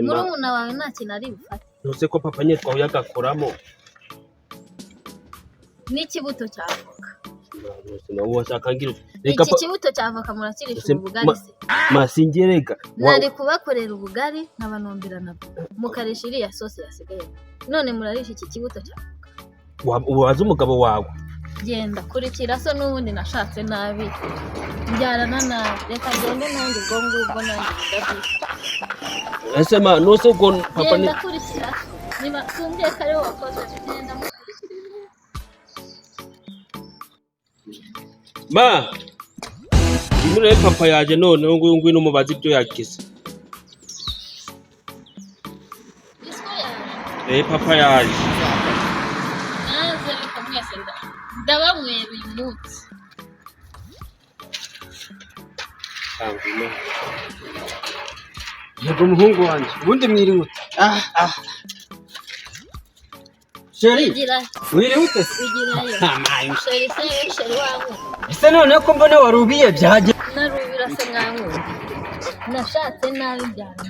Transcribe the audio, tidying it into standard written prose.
murumuna wawe nta kintu ari bufate ntuze ko papa nyine twahuye agakoramo n'ikibuto cy'avoka nawe washaka ngira iki kibuto cy'avoka murakirisha ubugari se masingerega nari kubakorera ubugari nkabanombera nabo mukarisha iriya sose yasigaye none murarisha iki kibuto cy'avoka waza umugabo wawe genda kurikira so n'ubundi nashatse nabi mbyarana nabi reka gende nanjye ubwo ngubwo nanjye ndabika ese ma nose ubwo papa ni genda kurikira niba tumbye kare wakoze genda ma imure papa yaje none nguyu nguyu numubaza ibyo yagize papa yaje naze bikamwese ndabamwera uyu munsi yego muhungu wanjye ubundi mwiriwe Sheri wiriwe igirayo sheri wangu ese none ko mbona warubiye byaje narubira se mwangu nashatse nabi byana